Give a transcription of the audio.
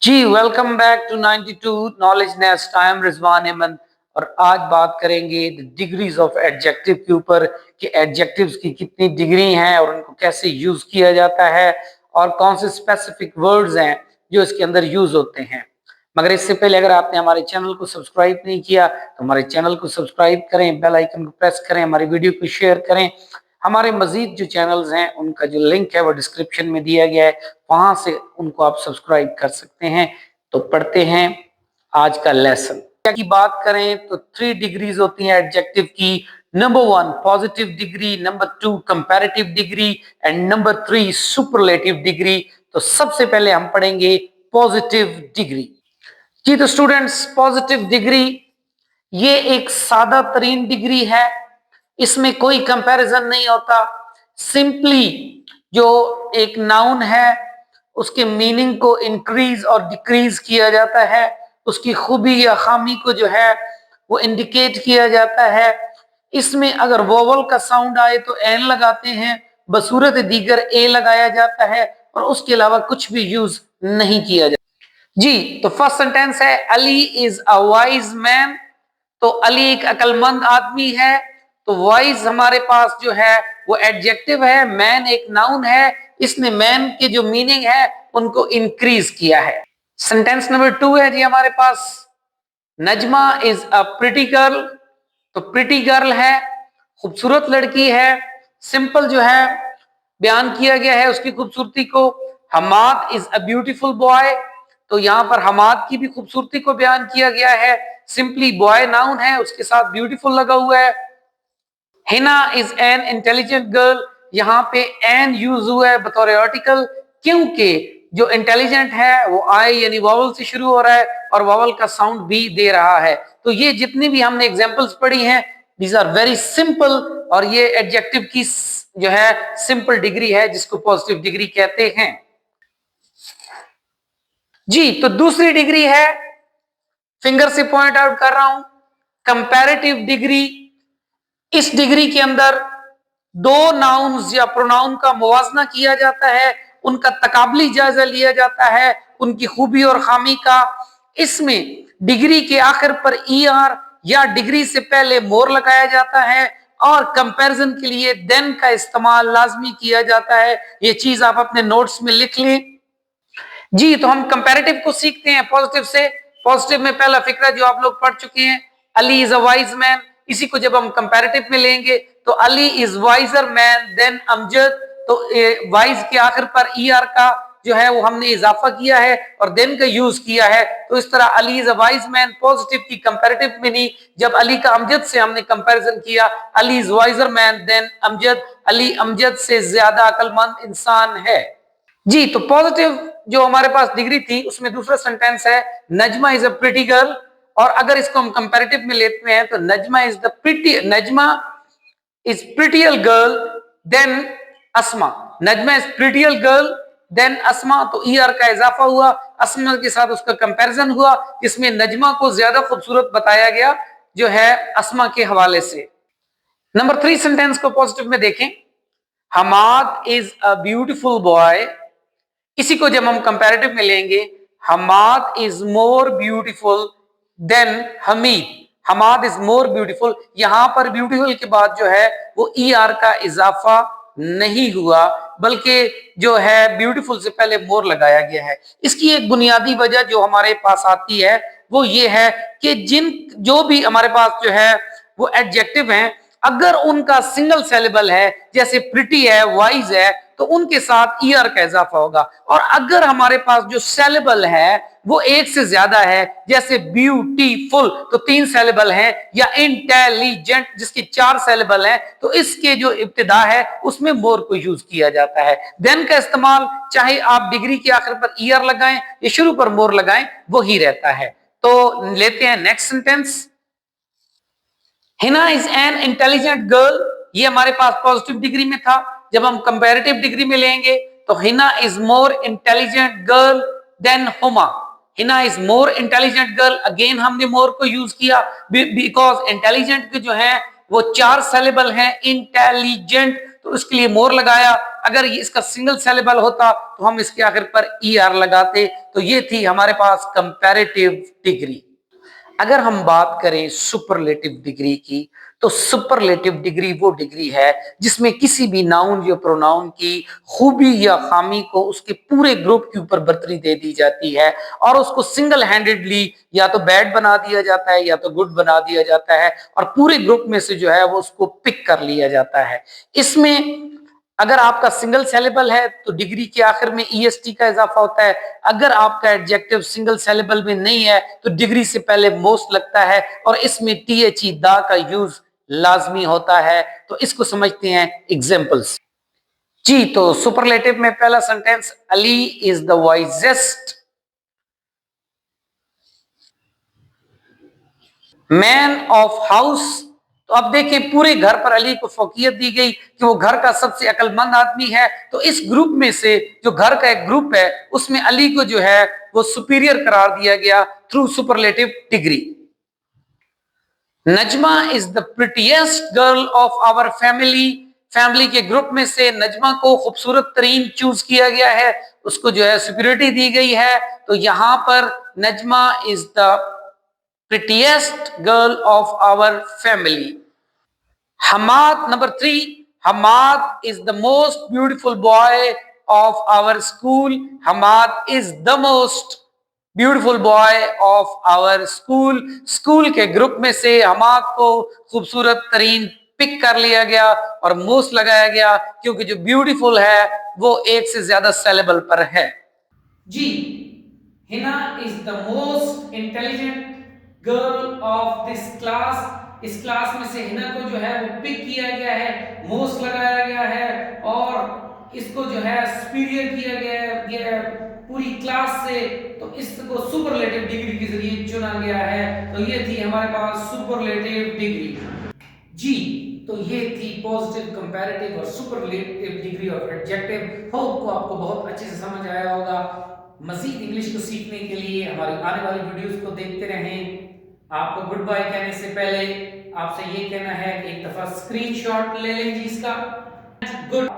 Ji welcome back to 92 knowledge nest. I am Rizwan Ahmad और आज बात करेंगे डिग्रीज ऑफ एडजेक्टिव के ऊपर कि एडजेक्टिव्स की कितनी डिग्री हैं और उनको कैसे यूज किया जाता है और कौन से स्पेसिफिक वर्ड्स हैं जो इसके अंदर यूज होते हैं। मगर इससे पहले अगर आपने हमारे चैनल को सब्सक्राइब नहीं किया तो हमारे चैनल को सब्सक्राइब करें, बेल आइकन को प्रेस करें, हमारी वीडियो को शेयर करें। हमारे मजीद जो चैनल्स हैं उनका जो लिंक है वो डिस्क्रिप्शन में दिया गया है, वहां से उनको आप सब्सक्राइब कर सकते हैं। तो पढ़ते हैं आज का लेसन। की बात करें तो 3 डिग्रीज होती हैं एडजेक्टिव की। Number 1 positive degree, number 2 comparative degree and number 3 superlative degree. तो सबसे पहले हम पढ़ेंगे पॉजिटिव डिग्री। जी तो स्टूडेंट्स, पॉजिटिव डिग्री ये एक सादा तरीन डिग्री है, इसमें कोई कंपैरिजन नहीं होता। सिंपली जो एक नाउन है उसके मीनिंग को इंक्रीज और डिक्रीज किया जाता है, उसकी खूबी या खामी को जो है वो इंडिकेट किया जाता है। इसमें अगर वोवल का साउंड आए तो एन लगाते हैं, बसूरत दीगर ए लगाया जाता है और उसके अलावा कुछ भी यूज नहीं किया जाता। जी तो फर्स्ट सेंटेंस है Ali is a wise man. तो अली एक अक्लमंद आदमी है। तो वाइज हमारे पास जो है वो एडजेक्टिव है, मैन एक नाउन है। इसने मैन के जो मीनिंग है उनको इंक्रीज किया है। सेंटेंस नंबर 2 है जी हमारे पास, Najma is a pretty girl. तो प्रिटी गर्ल है, खूबसूरत लड़की है। सिंपल जो है बयान किया गया है उसकी खूबसूरती को। Hamad is a beautiful boy. तो यहाँ पर हमाद की भी खूबसूरती को बयान किया गया है। सिंपली बॉय नाउन है, उसके साथ ब्यूटीफुल लगा हुआ है। Hina is an intelligent girl. यहाँ पे एन यूज हुआ है बतौर आर्टिकल, क्योंकि जो इंटेलिजेंट है वो आई यानी वावल से शुरू हो रहा है और वावल का साउंड भी दे रहा है। तो ये जितनी भी हमने एग्जांपल्स पढ़ी हैं दीज आर वेरी सिंपल और ये एडजेक्टिव की जो है सिंपल डिग्री है जिसको पॉजिटिव डिग्री कहते हैं। जी तो दूसरी डिग्री है, फिंगर से पॉइंट आउट कर रहा हूं, कंपैरेटिव डिग्री। इस डिग्री के अंदर दो नाउन्स या प्रोनाउन का मुवाजना किया जाता है, उनका तकाबली जायजा लिया जाता है, उनकी खूबी और खामी का। इसमें डिग्री के आखिर पर ईआर या डिग्री से पहले मोर लगाया जाता है और कंपैरिजन के लिए देन का इस्तेमाल लाजमी किया जाता है। ये चीज आप अपने नोट्स में लिख लें। जी तो हम कंपैरेटिव को सीखते हैं पॉजिटिव से। पॉजिटिव में पहला फिक्रा जो आप लोग पढ़ चुके हैं, Ali is a wise man. इसी को जब हम कंपैरेटिव में लेंगे तो Ali is wiser man than Amjad. तो वाइज के आखिर पर ईआर का जो है वो हमने इजाफा किया है और देन का यूज किया है। तो इस तरह Ali is a wise man positive की कंपैरेटिव में नहीं, जब अली का अमजद से हमने कंपैरिजन किया, Ali is wiser man than Amjad, Ali Amjad से ज्यादा अक्लमंद इंसान है। जी तो पॉजिटिव जो हमारे पास डिग्री थी उसमें दूसरा सेंटेंस है Najma is a pretty girl. और अगर इसको हम कंपैरेटिव में लेते हैं तो Najma is prettier girl than Asma. Najma is prettier girl than Asma. तो ईआर का इजाफा हुआ, अस्मा के साथ उसका कंपैरिजन हुआ, जिसमें नजमा को ज्यादा खूबसूरत बताया गया जो है अस्मा के हवाले से। नंबर 3 सेंटेंस को पॉजिटिव में देखें, Hamad is a beautiful boy. इसी को जब हम कंपैरेटिव में लेंगे, Hamad is more beautiful than Hamid. Hamad is more beautiful, यहां पर ब्यूटीफुल के बाद जो है वो ईआर का इजाफा नहीं हुआ, बल्कि जो है ब्यूटीफुल से पहले मोर लगाया गया है। इसकी एक बुनियादी वजह जो हमारे पास आती है वो ये है कि जो भी हमारे पास जो है वो एडजेक्टिव हैं, अगर उनका सिंगल सेलेबल है, जैसे प्रिटी है, वाइज है, तो उनके साथ ईआर का इजाफा होगा। और अगर हमारे पास जो सेलेबल है वो एक से ज्यादा है, जैसे ब्यूटीफुल तो 3 सेलेबल हैं, या इंटेलिजेंट जिसकी 4 सेलेबल हैं, तो इसके जो इब्तिदा है उसमें मोर को यूज किया जाता है। देन का इस्तेमाल चाहे आप डिग्री के आखिर पर ईआर लगाएं या शुरू पर मोर लगाएं वो ही रहता है। तो लेते हैं next sentence, Hina is an intelligent girl. ये हमारे पास पॉजिटिव डिग्री में था। जब हम कंपैरेटिव डिग्री में लेंगे तो Hina is more intelligent girl than Huma. Hina is more intelligent girl, again हमने मोर को यूज किया बिकॉज इंटेलिजेंट के जो है वो 4 सेलेबल हैं, इंटेलिजेंट, तो तो उसके लिए मोर लगाया। अगर ये इसका सिंगल सिलेबल होता तो हम इसके आखिर पर ER लगाते। तो ये थी हमारे पास कंपैरेटिव डिग्री। अगर हम बात करें सुपरलेटिव डिग्री की, तो सुपरलेटिव डिग्री वो डिग्री है जिसमें किसी भी नाउन या प्रोनाउन की खूबी या खामी को उसके पूरे ग्रुप के ऊपर बर्तरी दे दी जाती है और उसको सिंगल हैंडेडली या तो बैड बना दिया जाता है या तो गुड बना दिया जाता है और पूरे ग्रुप में से जो है वो उसको पिक कर लिया जाता है। इसमें अगर आपका सिंगल सिलेबल है तो डिग्री के आखिर में EST का इजाफा होता है। अगर आपका एडजेक्टिव सिंगल सिलेबल में नहीं है तो डिग्री से पहले मोस्ट लगता है और इसमें THE दा का यूज लाजमी होता है। तो इसको समझते हैं एग्जांपल्स। जी, तो सुपरलेटिव में पहला sentence, Ali is the wisest man of house. तो अब देखिए पूरे घर पर अली को फौकियत दी गई कि वो घर का सबसे अक्लमंद आदमी है। तो इस ग्रुप में से जो घर का एक ग्रुप है उसमें अली को जो है वो सुपीरियर करार दिया गया through superlative degree. Najma is the prettiest girl of our family. Family के ग्रुप में से नजमा को खूबसूरत तरीन चूज किया गया है, उसको जो है सुपीरियरिटी दी गई है। तो यहां पर Najma is the prettiest girl of our family. Hamad, number 3, Hamad is the most beautiful boy of our school. Hamad is the most beautiful boy of our school. School के ग्रुप में से हमाद को खूबसूरत तरीन पिक कर लिया गया और मोस्ट लगाया गया क्योंकि जो ब्यूटीफुल है वो एक से ज्यादा सिलेबल पर है। जी, Hina is the most intelligent girl of this class. इस क्लास में से हिना को जो है वो पिक किया गया है, मोस्ट लगाया गया है और इसको जो है सुपीरियर किया गया है पूरी क्लास से। तो इसको सुपरलेटिव डिग्री के जरिए चुना गया है। तो ये थी हमारे पास सुपरलेटिव डिग्री। जी, तो ये थी पॉजिटिव, कंपैरेटिव और superlative degree of adjective. Hope को आपको बहुत अच्छे से समझ आया होगा। मजीद इंग्लिश को सीखने के लिए हमारी आने वाली वीडियोस को देखते रहें। आपको गुड बाय कहने से पहले आपसे ये कहना है कि एक दफा स्क्रीनशॉट ले लें जी इसका। गुड